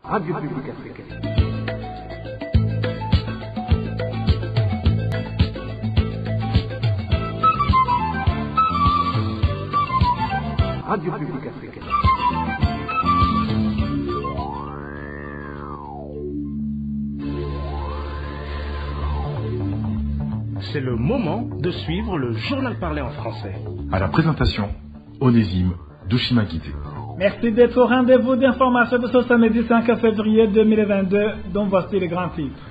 Radio Publique Africaine. Radio Publique Africaine. C'est le moment de suivre le journal parlé en français. À la présentation, Onésime Douchimagité. Merci d'être au rendez-vous d'information de ce samedi 5 février 2022, dont voici les grands titres.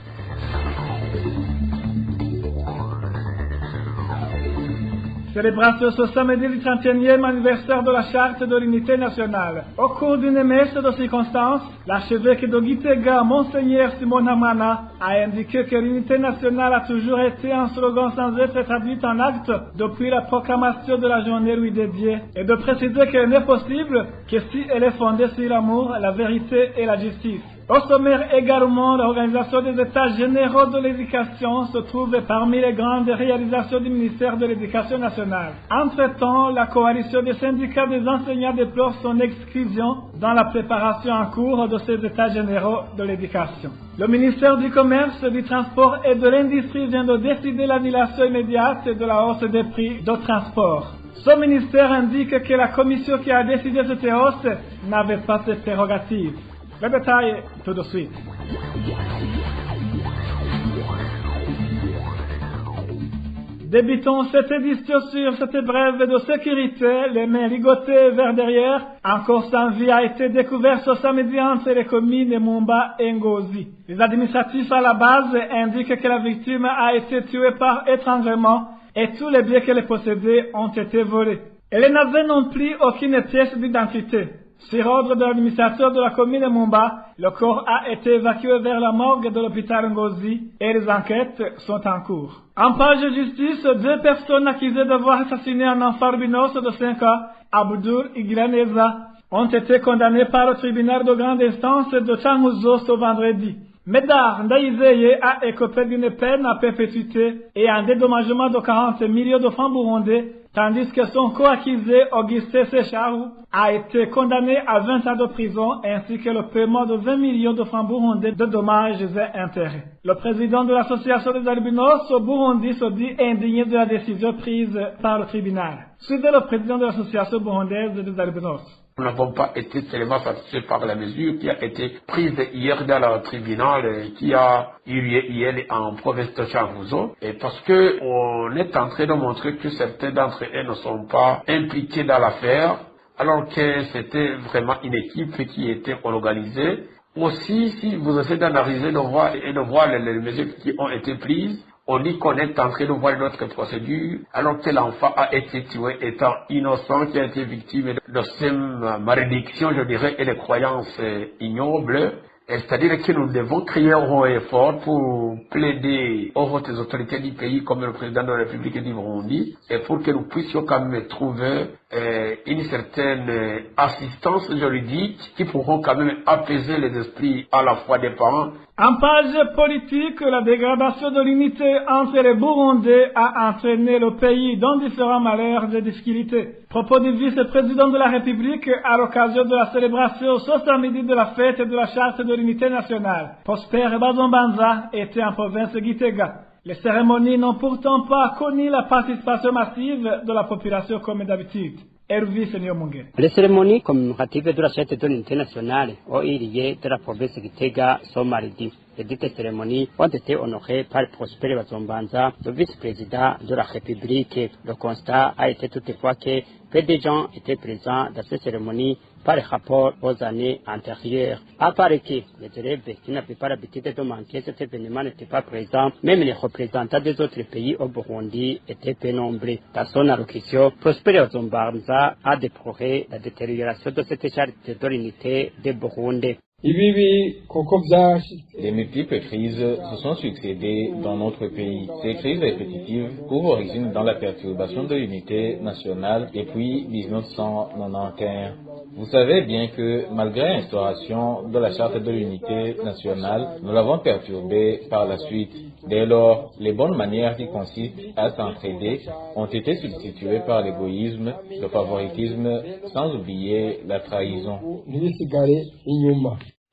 Célébration ce samedi du 31e anniversaire de la Charte de l'Unité nationale. Au cours d'une messe de circonstance, l'archevêque de Gitega, Monseigneur Simon Hamana, a indiqué que l'unité nationale a toujours été un slogan sans être traduit en acte depuis la proclamation de la journée lui dédiée, et de préciser qu'elle n'est possible que si elle est fondée sur l'amour, la vérité et la justice. Au sommaire également, l'organisation des États généraux de l'éducation se trouve parmi les grandes réalisations du ministère de l'Éducation nationale. Entre-temps, la coalition des syndicats des enseignants déplore son exclusion dans la préparation en cours de ces États généraux de l'éducation. Le ministère du Commerce, du Transport et de l'Industrie vient de décider l'annulation immédiate de la hausse des prix de transport. Ce ministère indique que la commission qui a décidé cette hausse n'avait pas cette prérogative. Le détail tout de suite. Débutons cette édition sur cette brève de sécurité. Les mains ligotées vers derrière. Un corps sans vie a été découvert ce samedi entre les communes de Mumba et Ngozi. Les administratifs à la base indiquent que la victime a été tuée par étranglement et tous les biens qu'elle possédait ont été volés. Elle n'avait non plus aucune pièce d'identité. Sur ordre de l'administrateur de la commune de Mumba, le corps a été évacué vers la morgue de l'hôpital Ngozi et les enquêtes sont en cours. En page de justice, 2 personnes accusées d'avoir assassiné un enfant albinos de 5 ans, Abdoul Iglaneza, ont été condamnées par le tribunal de grande instance de Changuzo ce vendredi. Médard Ndaïzeye a écopé d'une peine à perpétuité et un dédommagement de 40 millions de francs burundais, tandis que son co-accusé Augustin Secharou a été condamné à 20 ans de prison ainsi que le paiement de 20 millions de francs burundais de dommages et intérêts. Le président de l'association des albinos au Burundi se dit indigné de la décision prise par le tribunal. Suivez le président de l'association burundaise des albinos. Nous n'avons pas été tellement satisfaits par la mesure qui a été prise hier dans le tribunal qui a eu lieu hier en province de Changuzo, et parce que on est en train de montrer que certains d'entre eux ne sont pas impliqués dans l'affaire, alors que c'était vraiment une équipe qui était organisée. Aussi, si vous essayez d'analyser de voir les mesures qui ont été prises, on dit qu'on est en train de voir notre procédure, alors que l'enfant a été tué étant innocent, qui a été victime de ces malédictions, je dirais, et des croyances ignobles. C'est-à-dire que nous devons créer un haut effort pour plaider aux hautes autorités du pays, comme le président de la République du Burundi, et pour que nous puissions quand même trouver une certaine assistance juridique qui pourront quand même apaiser les esprits à la fois des parents. En page politique, la dégradation de l'unité entre les Burundais a entraîné le pays dans différents malheurs et difficultés. Propos du vice-président de la République à l'occasion de la célébration ce samedi de la fête de la Charte de l'Unité nationale. Prosper Bazombanza était en province de Gitega. Les cérémonies n'ont pourtant pas connu la participation massive de la population comme d'habitude. Les cérémonies commémoratives de la Charte de l'Unité nationale ont eu lieu de la province de Gitega ce mardi. Les dites cérémonies ont été honorées par Prosper Bazombanza, le vice-président de la République. Le constat a été toutefois que peu de gens étaient présents dans ces cérémonies par rapport aux années antérieures. À part que les élèves qui n'avaient pas l'habitude de manquer cet événement n'étaient pas présents, même les représentants des autres pays au Burundi étaient peu nombreux. Dans son allocution, Prosper Bazombanza a déploré la détérioration de cette charte de l'unité du Burundi. Les multiples crises se sont succédées dans notre pays. Ces crises répétitives trouvent origine dans la perturbation de l'unité nationale depuis 1991. Vous savez bien que malgré l'instauration de la charte de l'unité nationale, nous l'avons perturbée par la suite. Dès lors, les bonnes manières qui consistent à s'entraider ont été substituées par l'égoïsme, le favoritisme, sans oublier la trahison.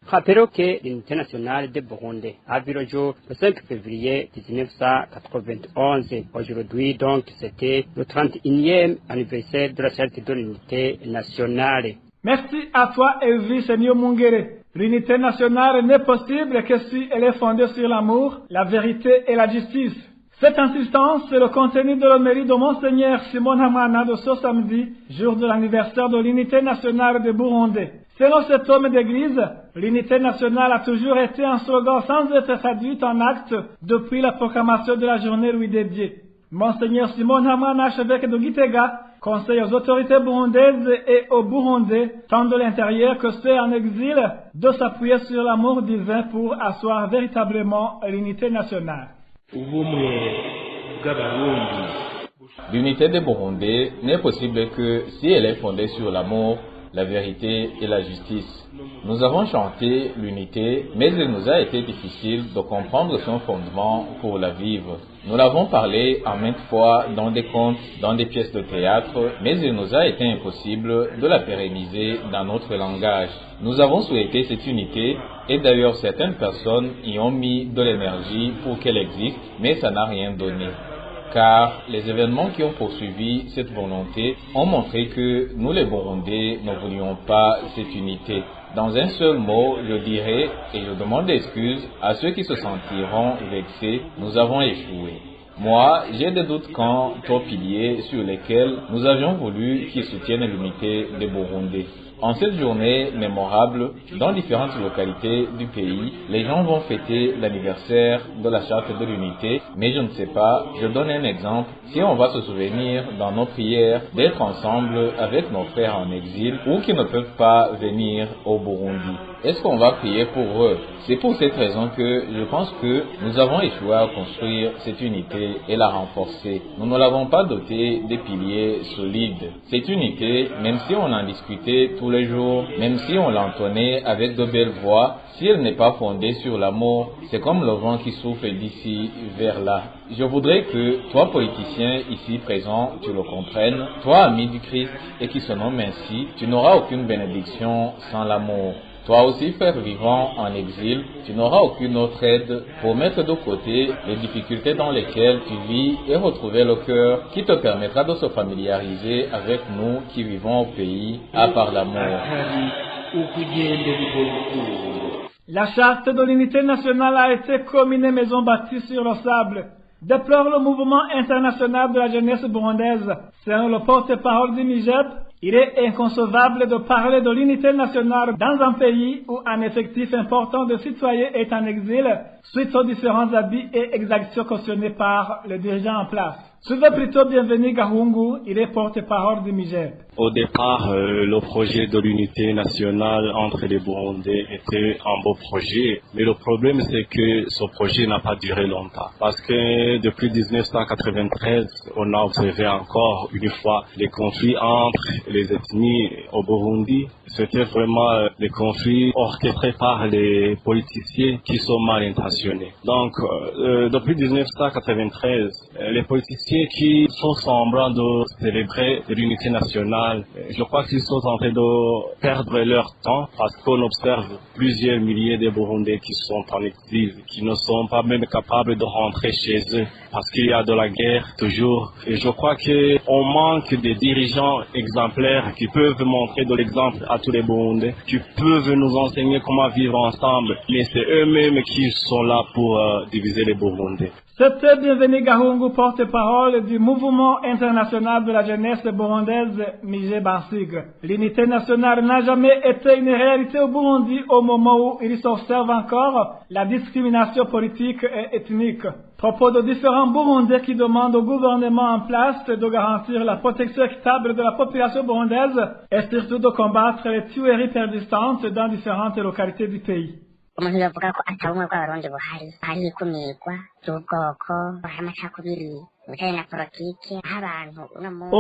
Rappelons que l'unité nationale de Burundi a vu le jour le 5 février 1991. Aujourd'hui, donc, c'était le 31e anniversaire de la charte de l'unité nationale. Merci à toi, Elvis Mungere. L'unité nationale n'est possible que si elle est fondée sur l'amour, la vérité et la justice. Cette insistance, c'est le contenu de l'homélie de Monseigneur Simon Hamana de ce samedi, jour de l'anniversaire de l'unité nationale de Burundi. Selon cet homme d'église, l'unité nationale a toujours été un slogan sans être traduit en actes depuis la proclamation de la journée lui dédiée. Monseigneur Simon Hamana, archevêque de Gitega, conseille aux autorités burundaises et aux Burundais, tant de l'intérieur que ceux en exil, de s'appuyer sur l'amour divin pour asseoir véritablement l'unité nationale. L'unité des Burundais n'est possible que si elle est fondée sur l'amour, la vérité et la justice. Nous avons chanté l'unité, mais il nous a été difficile de comprendre son fondement pour la vivre. Nous l'avons parlé en maintes fois dans des contes, dans des pièces de théâtre, mais il nous a été impossible de la pérenniser dans notre langage. Nous avons souhaité cette unité, et d'ailleurs certaines personnes y ont mis de l'énergie pour qu'elle existe, mais ça n'a rien donné. Car les événements qui ont poursuivi cette volonté ont montré que nous les Burundais ne voulions pas cette unité. Dans un seul mot, je dirais, et je demande excuse à ceux qui se sentiront vexés, nous avons échoué. Moi, j'ai des doutes quant aux piliers sur lesquels nous avions voulu qu'ils soutiennent l'unité des Burundais. En cette journée mémorable, dans différentes localités du pays, les gens vont fêter l'anniversaire de la charte de l'unité, mais je ne sais pas, je donne un exemple, si on va se souvenir dans nos prières d'être ensemble avec nos frères en exil ou qui ne peuvent pas venir au Burundi. Est-ce qu'on va prier pour eux? C'est pour cette raison que je pense que nous avons échoué à construire cette unité et la renforcer. Nous ne l'avons pas dotée des piliers solides. Cette unité, même si on en discutait tous les jours, même si on l'entonnait avec de belles voix, si elle n'est pas fondée sur l'amour, c'est comme le vent qui souffle d'ici vers là. Je voudrais que toi, politicien ici présent, tu le comprennes, toi, ami du Christ et qui se nomme ainsi, tu n'auras aucune bénédiction sans l'amour. Toi aussi, frère vivant en exil, tu n'auras aucune autre aide pour mettre de côté les difficultés dans lesquelles tu vis et retrouver le cœur qui te permettra de se familiariser avec nous qui vivons au pays à part l'amour. La charte de l'unité nationale a été comme une maison bâtie sur le sable. Déplore le mouvement international de la jeunesse burundaise. Selon le porte-parole du MIGEP, il est inconcevable de parler de l'unité nationale dans un pays où un effectif important de citoyens est en exil suite aux différents abus et exactions cautionnés par les dirigeants en place. Souvent plutôt bienvenu Gahungu, il est porte-parole du MIGEP. Au départ, le projet de l'unité nationale entre les Burundais était un beau projet, mais le problème c'est que ce projet n'a pas duré longtemps. Parce que depuis 1993, on a observé encore une fois les conflits entre les ethnies au Burundi. C'était vraiment des conflits orchestrés par les politiciens qui sont mal intentionnés. Donc, depuis 1993, les politiciens qui font semblant de célébrer l'unité nationale, je crois qu'ils sont en train de perdre leur temps parce qu'on observe plusieurs milliers de Burundais qui sont en exil, qui ne sont pas même capables de rentrer chez eux parce qu'il y a de la guerre toujours. Et je crois qu'on manque de dirigeants exemplaires qui peuvent montrer de l'exemple à tous les Burundais, qui peuvent nous enseigner comment vivre ensemble, mais c'est eux-mêmes qui sont là pour diviser les Burundais. C'était Bienvenu Gahungu, porte-parole du mouvement international de la jeunesse burundaise MIGEP en sigle. L'unité nationale n'a jamais été une réalité au Burundi au moment où il s'observe encore la discrimination politique et ethnique. Propos de différents Burundais qui demandent au gouvernement en place de garantir la protection équitable de la population burundaise et surtout de combattre les tueries persistantes dans différentes localités du pays. umuntu yavuga ko atabumwe bw'abarundi buhari hari ikumirwa ry'ubwoko amacakubiri On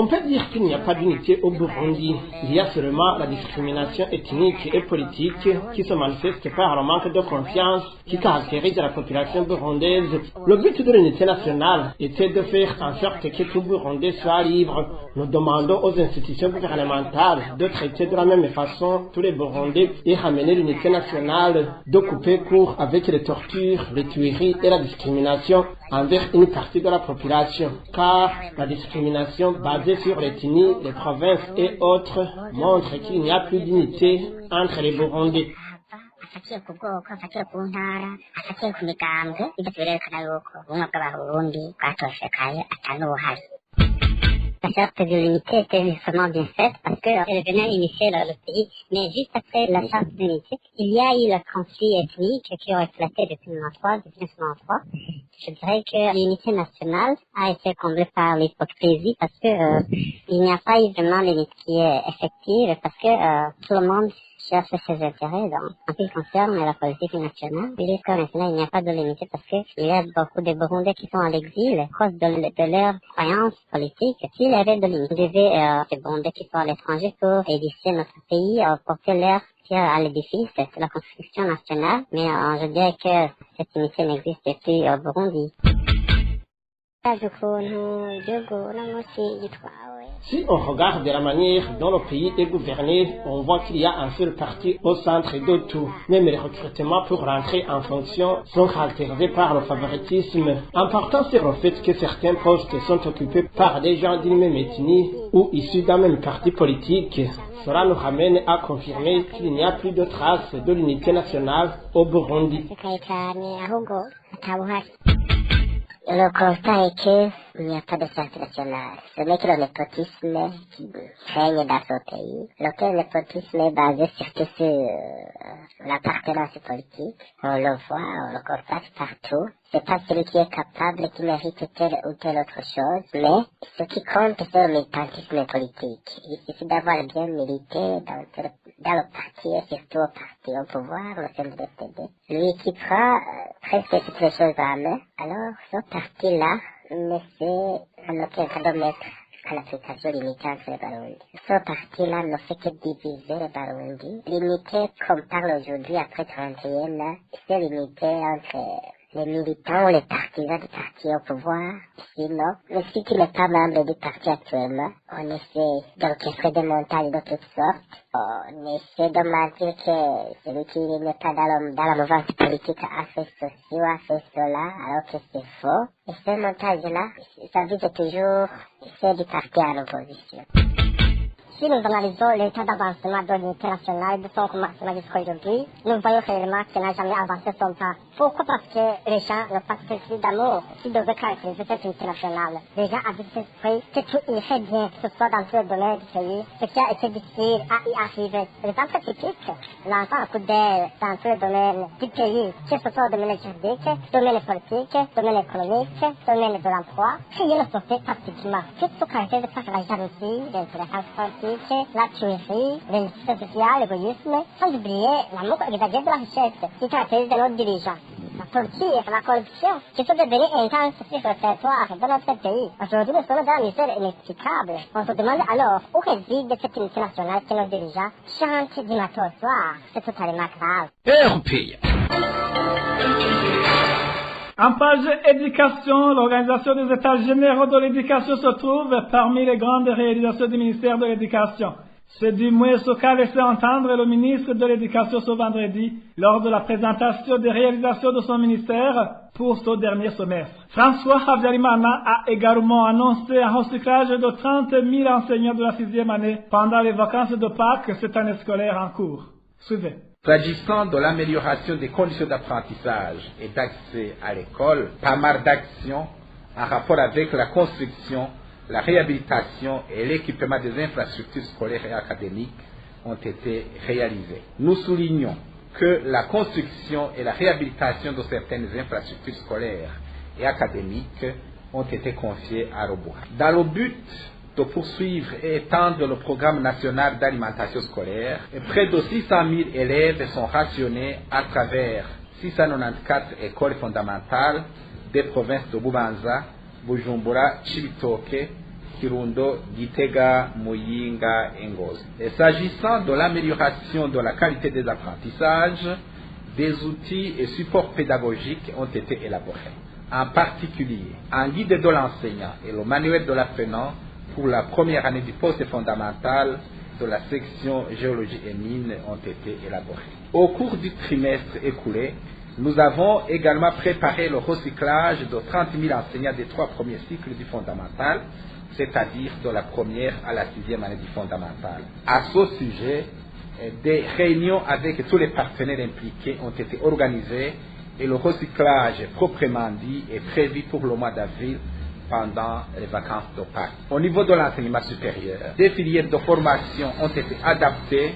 peut dire qu'il n'y a pas d'unité au Burundi. Il y a seulement la discrimination ethnique et politique qui se manifeste par le manque de confiance qui caractérise la population burundaise. Le but de l'unité nationale était de faire en sorte que tout Burundais soit libre. Nous demandons aux institutions gouvernementales de traiter de la même façon tous les Burundais et ramener l'unité nationale, de couper court avec les tortures, les tueries et la discrimination envers une partie de la population, car la discrimination basée sur l'ethnie, les provinces et autres montre qu'il n'y a plus d'unité entre les Burundais. La charte de l'unité était justement bien faite parce qu'elle venait initier le pays. Mais juste après la charte de l'unité, il y a eu le conflit ethnique qui a éclaté depuis 1993. Je dirais que l'unité nationale a été comblée par l'hypocrisie parce que il n'y a pas eu vraiment l'unité qui est effective parce que tout le monde cherche ses intérêts en ce qui concerne la politique nationale. Et jusqu'à maintenant, il n'y a pas de l'unité parce qu'il y a beaucoup de Burundais qui sont à l'exil à cause de leur croyance politique. S'il y avait de l'unité, il y avait des Burundais qui sont à l'étranger pour édifier notre pays, porter leur pierre à l'édifice de la construction nationale. Mais je dirais que cette unité n'existe plus au Burundi. Si on regarde la manière dont le pays est gouverné, on voit qu'il y a un seul parti au centre de tout. Même les recrutements pour rentrer en fonction sont caractérisés par le favoritisme, en partant sur le fait que certains postes sont occupés par des gens d'une même ethnie ou issus d'un même parti politique. Cela nous ramène à confirmer qu'il n'y a plus de traces de l'unité nationale au Burundi. Le constat est qu'il n'y a pas de charte nationale. Ce n'est que le népotisme qui règne dans ce pays. Le népotisme est basé surtout sur l'appartenance politique. On le voit, on le constate partout. C'est pas celui qui est capable, qui mérite telle ou telle autre chose, mais ce qui compte, c'est le militantisme politique. Il suffit d'avoir bien milité dans le parti et surtout au parti au pouvoir, au sein de l'FTD. Lui qui prend presque toutes les choses en main, alors ce parti-là ne sait aucun cas de mettre à l'application limitée entre les Barundi. Ce parti-là ne fait que diviser les Barundi. L'unité qu'on parle aujourd'hui après 31, c'est l'unité entre les militants ou les partisans du parti au pouvoir. Sinon, mais si tu n'es pas membre du parti actuellement, on essaie d'orchestrer des montages de toutes sortes. On essaie de mentir que celui qui n'est pas dans la mouvance politique a fait ceci ou a fait cela, alors que c'est faux. Et ce montage-là, ça vise toujours ceux du parti à l'opposition. Si nous analysons l'état d'avancement de l'unité nationale de son commencement jusqu'à aujourd'hui, nous voyons réellement qu'elle n'a jamais avancé son pas. Pourquoi? Parce que les gens n'ont pas ce d'amour qui devait caractériser cette unité nationale. Les gens avaient l'esprit que tout irait bien, que ce soit dans tous les domaines du pays, ce qui a été difficile à y arriver. L'exemple typique, l'enfant a coup d'aile dans tous les domaines du pays, que ce soit au domaine juridique, domaine politique, domaine économique, domaine de l'emploi. Rien ne se fait pratiquement. Tout se caractérise par la jalousie, l'intolérance politique, la tuerie, l'injustice sociale, l'égoïsme, sans oublier l'amour exagéré de la richesse qui caractérise de nos dirigeants. La torture, la corruption, qui sont devenues intenses sur le territoire de notre pays. Aujourd'hui, nous sommes dans la misère inexplicable. On se demande alors où réside cette unité nationale que nos dirigeants chantent du matin au soir. C'est totalement grave. En page éducation, l'Organisation des États généraux de l'éducation se trouve parmi les grandes réalisations du ministère de l'Éducation. C'est du moins ce qu'a laissé entendre le ministre de l'Éducation ce vendredi lors de la présentation des réalisations de son ministère pour ce dernier semestre. François Habyarimana a également annoncé un recyclage de 30 000 enseignants de la 6e année pendant les vacances de Pâques cette année scolaire en cours. Suivez. S'agissant de l'amélioration des conditions d'apprentissage et d'accès à l'école, pas mal d'actions en rapport avec la construction, la réhabilitation et l'équipement des infrastructures scolaires et académiques ont été réalisées. Nous soulignons que la construction et la réhabilitation de certaines infrastructures scolaires et académiques ont été confiées à Roboha. Dans le but de poursuivre et étendre le programme national d'alimentation scolaire, près de 600 000 élèves sont rationnés à travers 694 écoles fondamentales des provinces de Bubanza, Bujumbura, Chibitoke, Kirundo, Gitega, Muyinga et Ngozi. Et s'agissant de l'amélioration de la qualité des apprentissages, des outils et supports pédagogiques ont été élaborés. En particulier, un guide de l'enseignant et le manuel de l'apprenant pour la première année du poste fondamental de la section géologie et mines ont été élaborés. Au cours du trimestre écoulé, nous avons également préparé le recyclage de 30 000 enseignants des 3 premiers cycles du fondamental, c'est-à-dire de la première à la 6e année du fondamental. À ce sujet, des réunions avec tous les partenaires impliqués ont été organisées et le recyclage proprement dit est prévu pour le mois d'avril pendant les vacances de Pâques. Au niveau de l'enseignement supérieur, des filières de formation ont été adaptées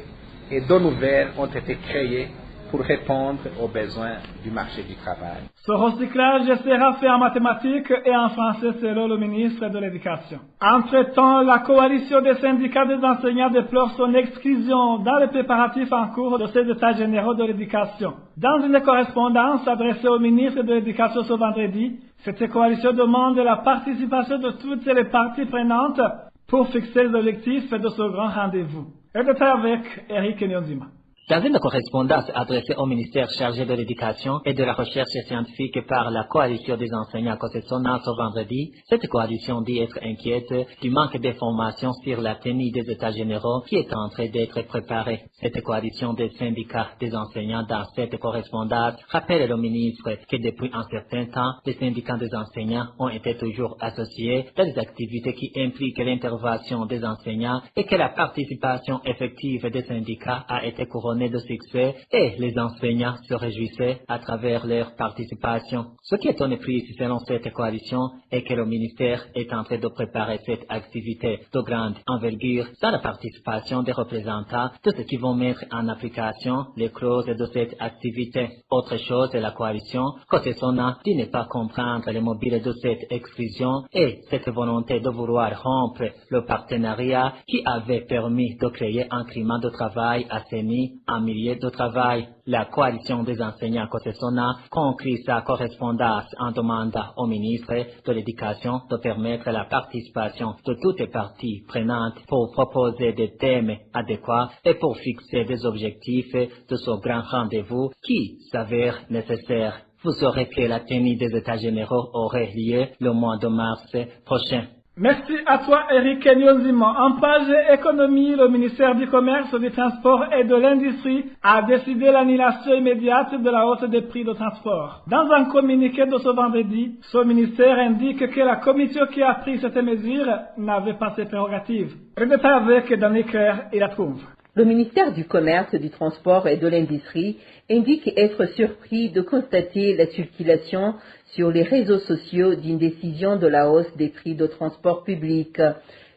et de nouvelles ont été créées pour répondre aux besoins du marché du travail. Ce recyclage sera fait en mathématiques et en français selon le ministre de l'Éducation. Entre-temps, la coalition des syndicats des enseignants déplore son exclusion dans les préparatifs en cours de ces états généraux de l'éducation. Dans une correspondance adressée au ministre de l'Éducation ce vendredi, cette coalition demande la participation de toutes les parties prenantes pour fixer les objectifs de ce grand rendez-vous. Et détail avec Eric Nyonzima. Dans une correspondance adressée au ministère chargé de l'éducation et de la recherche scientifique par la coalition des enseignants Kosetsona ce vendredi, cette coalition dit être inquiète du manque d'informations sur la tenue des états généraux qui est en train d'être préparée. Cette coalition des syndicats des enseignants dans cette correspondance rappelle le ministre que depuis un certain temps, les syndicats des enseignants ont été toujours associés dans des activités qui impliquent l'intervention des enseignants et que la participation effective des syndicats a été couronnée de succès et les enseignants se réjouissaient à travers leur participation. Ce qui étonne plus selon cette coalition est que le ministère est en train de préparer cette activité de grande envergure sans la participation des représentants de ceux qui vont mettre en application les clauses de cette activité. Autre chose est la coalition Kosetsona dit ne pas comprendre les mobiles de cette exclusion et cette volonté de vouloir rompre le partenariat qui avait permis de créer un climat de travail assaini en milieu de travail. La coalition des enseignants Kosetsona conclut sa correspondance en demandant au ministre de l'Éducation de permettre la participation de toutes les parties prenantes pour proposer des thèmes adéquats et pour fixer des objectifs de ce grand rendez-vous qui s'avère nécessaire. Vous saurez que la tenue des états généraux aurait lieu le mois de mars prochain. Merci à toi, Eric Nyonzima. En page économie, le ministère du Commerce, du Transport et de l'Industrie a décidé l'annulation immédiate de la hausse des prix de transport. Dans un communiqué de ce vendredi, ce ministère indique que la commission qui a pris cette mesure n'avait pas ses prérogatives. Le détail avec Daniel Claire et la trouve. Le ministère du Commerce, du Transport et de l'Industrie indique être surpris de constater la circulation sur les réseaux sociaux d'une décision de la hausse des prix de transport public.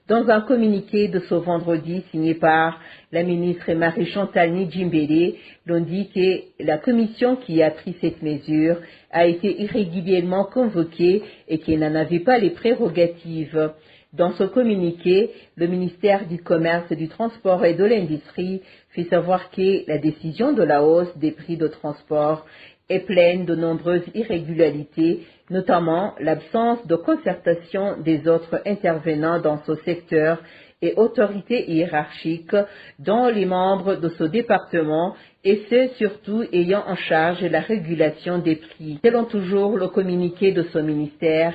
Dans un communiqué de ce vendredi signé par la ministre Marie-Chantal Nidjimbélé, l'on dit que la commission qui a pris cette mesure a été irrégulièrement convoquée et qu'elle n'en avait pas les prérogatives. Dans ce communiqué, le ministère du Commerce, du Transport et de l'Industrie fait savoir que la décision de la hausse des prix de transport est pleine de nombreuses irrégularités, notamment l'absence de concertation des autres intervenants dans ce secteur et autorités hiérarchiques, dont les membres de ce département et ceux surtout ayant en charge la régulation des prix. Selon toujours le communiqué de ce ministère,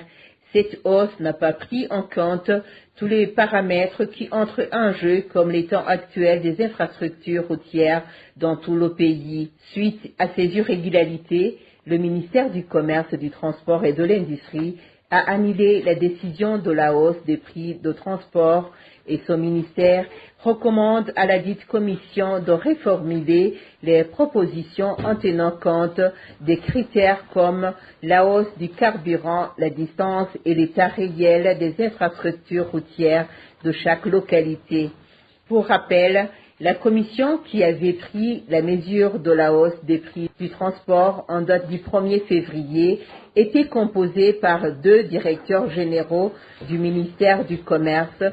cette hausse n'a pas pris en compte tous les paramètres qui entrent en jeu comme l'état actuel des infrastructures routières dans tout le pays. Suite à ces irrégularités, le ministère du Commerce, du Transport et de l'Industrie a annulé la décision de la hausse des prix de transport et son ministère recommande à la dite commission de reformuler les propositions en tenant compte des critères comme la hausse du carburant, la distance et l'état réel des infrastructures routières de chaque localité. Pour rappel, la commission qui avait pris la mesure de la hausse des prix du transport en date du 1er février était composée par 2 directeurs généraux du ministère du Commerce,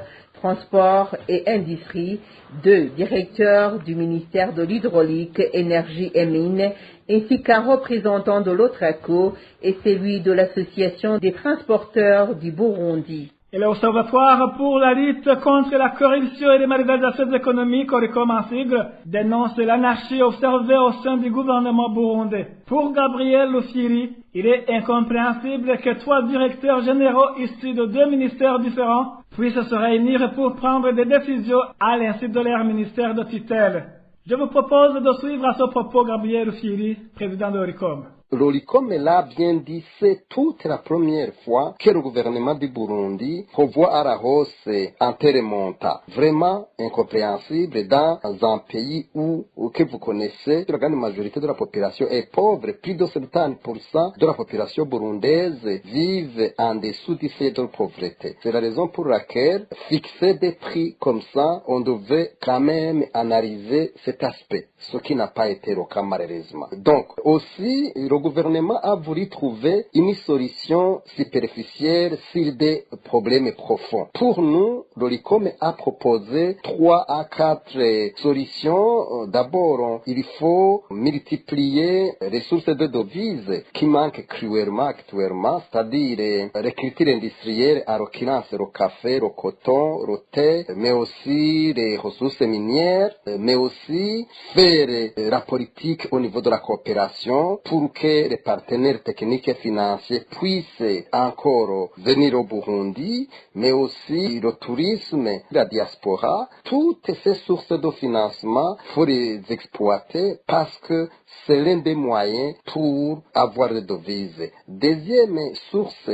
Transport et Industrie, 2 directeurs du ministère de l'Hydraulique, Énergie et Mines, ainsi qu'un représentant de l'OTRACO et celui de l'Association des transporteurs du Burundi. Et l'Observatoire pour la lutte contre la corruption et les malversations économiques, ORICOM en sigle, dénonce l'anarchie observée au sein du gouvernement burundais. Pour Gabriel Rufyiri, il est incompréhensible que 3 directeurs généraux issus de 2 ministères différents puissent se réunir pour prendre des décisions à l'insu de leur ministère de tutelle. Je vous propose de suivre à ce propos Gabriel Rufyiri, président de ORICOM. L'ORICOM l'a bien dit, c'est toute la première fois que le gouvernement du Burundi revoit à la hausse un terremontable. Vraiment incompréhensible dans un pays où que vous connaissez, la grande majorité de la population est pauvre. Plus de 70% de la population burundaise vivent en dessous du seuil de pauvreté. C'est la raison pour laquelle fixer des prix comme ça, on devait quand même analyser cet aspect, ce qui n'a pas été le cas malheureusement. Donc aussi, le gouvernement a voulu trouver une solution superficielle sur des problèmes profonds. Pour nous, l'ORICOM a proposé 3 à 4 solutions. D'abord, il faut multiplier les sources de devises qui manquent cruellement actuellement, c'est-à-dire l'écriture industrielle, en l'occurrence le café, le coton, le thé, mais aussi les ressources minières, mais aussi faire la politique au niveau de la coopération pour que les partenaires techniques et financiers puissent encore venir au Burundi, mais aussi le tourisme, la diaspora. Toutes ces sources de financement, il faut les exploiter parce que c'est l'un des moyens pour avoir des devises. Deuxième source,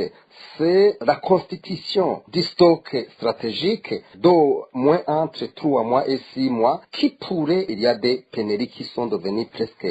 c'est la constitution du stock stratégique d'au moins entre 3 mois et 6 mois qui pourrait, il y a des pénuries qui sont devenues presque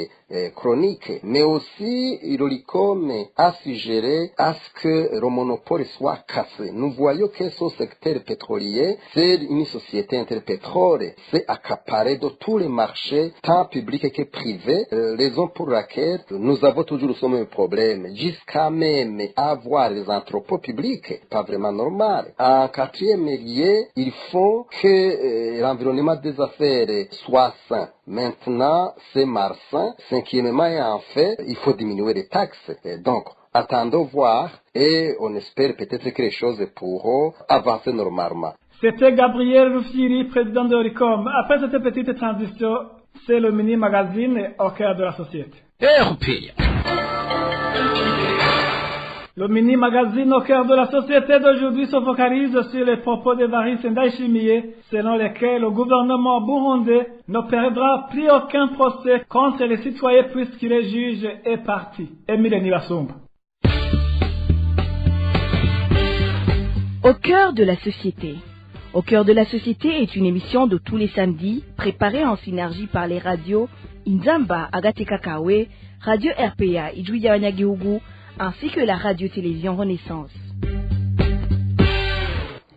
chroniques, mais aussi l'ORICOM a suggéré à ce que le monopole soit cassé. Nous voyons que ce secteur pétrolier, c'est une société interpétrole, c'est accaparé de tous les marchés, tant publics que privés, raison pour laquelle nous avons toujours ce même problème, jusqu'à même avoir des entrepôts publics, pas vraiment normal. En 4e lieu, il faut que l'environnement des affaires soit sain. Maintenant, c'est malsain. 5e et en fait, il faut diminuer les taxes. Et donc, attendons voir et on espère peut-être que les choses pourront avancer normalement. C'était Gabriel Rufyiri, président de ORICOM. Après cette petite transition, c'est le mini-magazine au cœur de la société. Le mini-magazine au cœur de la société d'aujourd'hui se focalise sur les propos d'Évariste Ndayishimiye, selon lesquels le gouvernement burundais ne perdra plus aucun procès contre les citoyens puisqu'il est juge et parti. Émile Nibasumba. Au cœur de la société. Au cœur de la société est une émission de tous les samedis, préparée en synergie par les radios Inzamba, Agatekakawe, Radio RPA, Ijuya Wanyagihugu, ainsi que la radio-télévision Renaissance.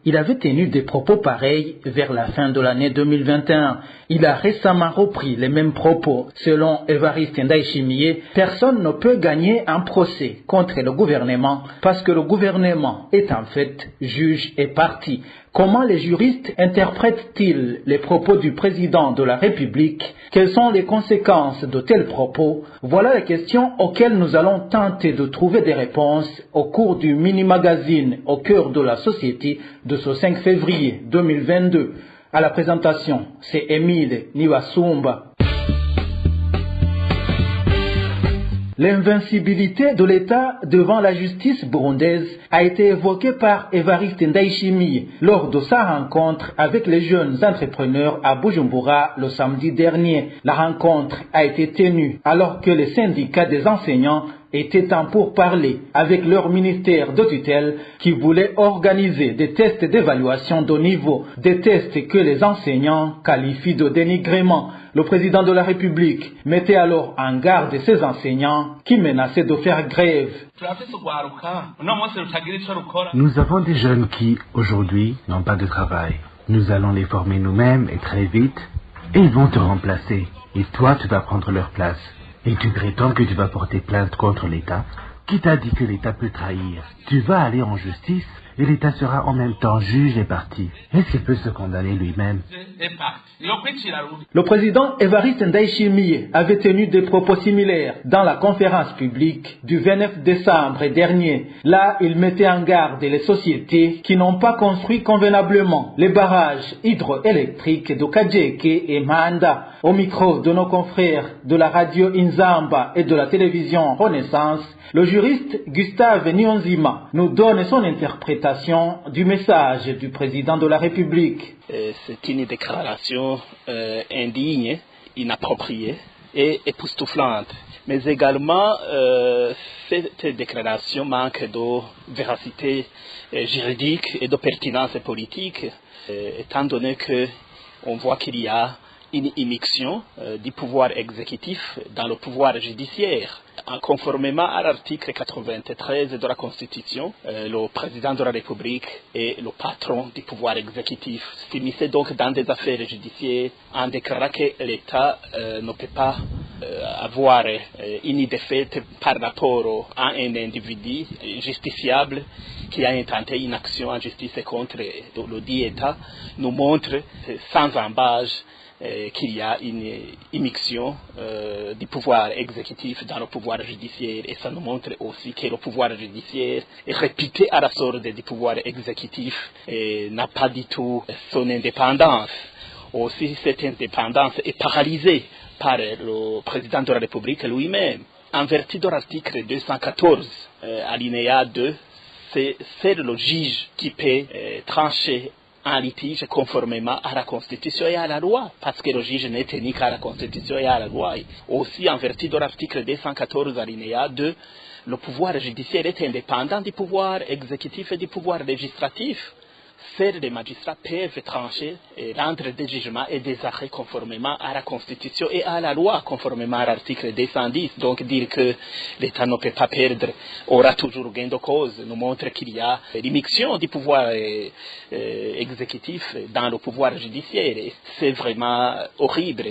Il avait tenu des propos pareils vers la fin de l'année 2021. Il a récemment repris les mêmes propos. Selon Évariste Ndayishimiye, personne ne peut gagner un procès contre le gouvernement parce que le gouvernement est en fait juge et parti. Comment les juristes interprètent-ils les propos du président de la République? Quelles sont les conséquences de tels propos? Voilà les questions auxquelles nous allons tenter de trouver des réponses au cours du mini-magazine au cœur de la société de ce 5 février 2022. À la présentation, c'est Émile Nibasumba. L'invincibilité de l'État devant la justice burundaise a été évoquée par Évariste Ndayishimiye lors de sa rencontre avec les jeunes entrepreneurs à Bujumbura le samedi dernier. La rencontre a été tenue alors que les syndicats des enseignants étaient en pourparlers avec leur ministère de tutelle qui voulait organiser des tests d'évaluation de niveau, des tests que les enseignants qualifient de dénigrement. Le président de la République mettait alors en garde ses enseignants qui menaçaient de faire grève. Nous avons des jeunes qui, aujourd'hui, n'ont pas de travail. Nous allons les former nous-mêmes et très vite, et ils vont te remplacer. Et toi, tu vas prendre leur place. Et tu prétends que tu vas porter plainte contre l'État? Qui t'a dit que l'État peut trahir? Tu vas aller en justice et l'État sera en même temps juge et partie. Est-ce qu'il peut se condamner lui-même? Le président Évariste Ndayishimiye avait tenu des propos similaires dans la conférence publique du 29 décembre dernier. Là, il mettait en garde les sociétés qui n'ont pas construit convenablement les barrages hydroélectriques de Kajeke et Manda. Au micro de nos confrères de la radio Inzamba et de la télévision Renaissance, le juriste Gustave Nyonzima nous donne son interprétation du message du président de la République. C'est une déclaration indigne, inappropriée et époustouflante. Mais également, cette déclaration manque de véracité juridique et de pertinence politique, étant donné qu'on voit qu'il y a une immixtion du pouvoir exécutif dans le pouvoir judiciaire. Conformément à l'article 93 de la Constitution, le président de la République est le patron du pouvoir exécutif. S'immiscer donc dans des affaires judiciaires en déclarant que l'État ne peut pas avoir une idée faite par rapport à un individu justiciable qui a intenté une action en justice contre le dit État, nous montre sans embâche qu'il y a une immixtion du pouvoir exécutif dans le pouvoir judiciaire, et ça nous montre aussi que le pouvoir judiciaire est réputé à la sorte du pouvoir exécutif et n'a pas du tout son indépendance. Aussi, cette indépendance est paralysée par le président de la République lui-même. En vertu de l'article 214, alinéa 2, c'est le juge qui peut trancher un litige conformément à la Constitution et à la loi, parce que le juge n'est tenu qu'à la Constitution et à la loi. Aussi, en vertu de l'article 214 alinéa 2, le pouvoir judiciaire est indépendant du pouvoir exécutif et du pouvoir législatif. Seuls les magistrats peuvent trancher et rendre des jugements et des arrêts conformément à la Constitution et à la loi, conformément à l'article 210. Donc dire que l'État ne peut pas perdre, aura toujours gain de cause, nous montre qu'il y a l'immixtion du pouvoir exécutif dans le pouvoir judiciaire. C'est vraiment horrible,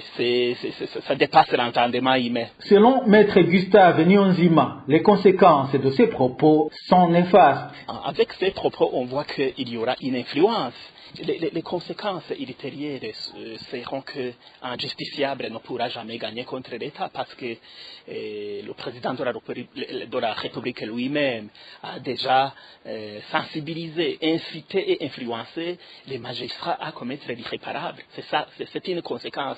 ça dépasse l'entendement humain. Selon Maître Gustave Nyonzima, les conséquences de ces propos sont néfastes. Avec ces propos, on voit qu'il y aura une influence. Les conséquences ultérieures seront qu'un justiciable ne pourra jamais gagner contre l'État parce que le président de la République lui-même a déjà sensibilisé, incité et influencé les magistrats à commettre l'irréparable. C'est une conséquence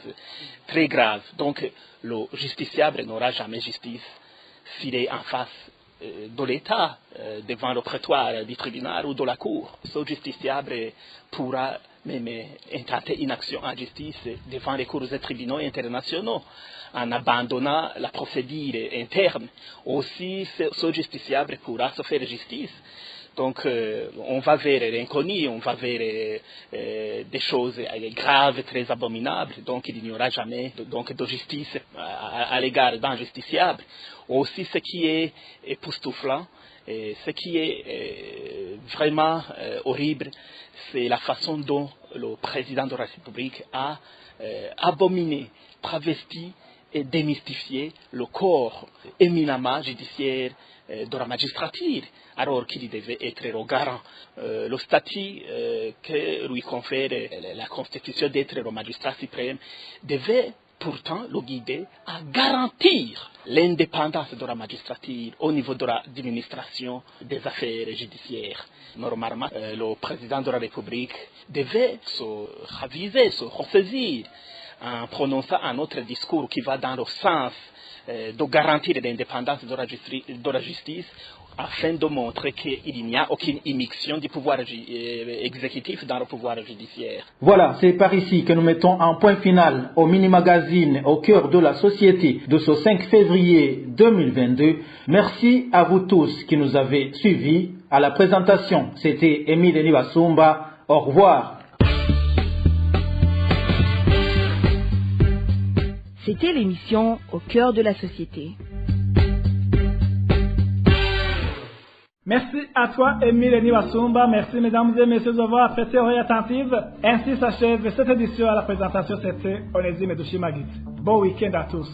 très grave. Donc le justiciable n'aura jamais justice s'il est en face de l'État devant le prétoire du tribunal ou de la cour. Ce justiciable pourra même intenter une action en justice devant les cours et tribunaux internationaux en abandonnant la procédure interne. Aussi, ce justiciable pourra se faire justice. Donc, on va vers l'inconnu, on va vers des choses graves, très abominables. Donc, il n'y aura jamais de justice à l'égard d'un justiciable. Aussi, ce qui est époustouflant, et ce qui est vraiment horrible, c'est la façon dont le président de la République a abominé, travesti et démystifié le corps éminemment judiciaire de la magistrature, alors qu'il devait être le garant. Le statut que lui confère la Constitution d'être le magistrat suprême devait pourtant le guider à garantir l'indépendance de la magistrature au niveau de l'administration des affaires judiciaires. Normalement, le président de la République devait se raviser, se ressaisir en prononçant un autre discours qui va dans le sens de garantir l'indépendance de la justice afin de montrer qu'il n'y a aucune immixtion du pouvoir exécutif dans le pouvoir judiciaire. Voilà, c'est par ici que nous mettons un point final au mini-magazine au cœur de la société de ce 5 février 2022. Merci à vous tous qui nous avez suivis. À la présentation, c'était Émile Nibasumba. Au revoir. C'était l'émission Au cœur de la société. Merci à toi, Émile Niwasumba. Merci, mesdames et messieurs, d'avoir prêté oreille attentive. Ainsi s'achève cette édition. À la présentation, c'était Onésime Dushimagit. Bon week-end à tous.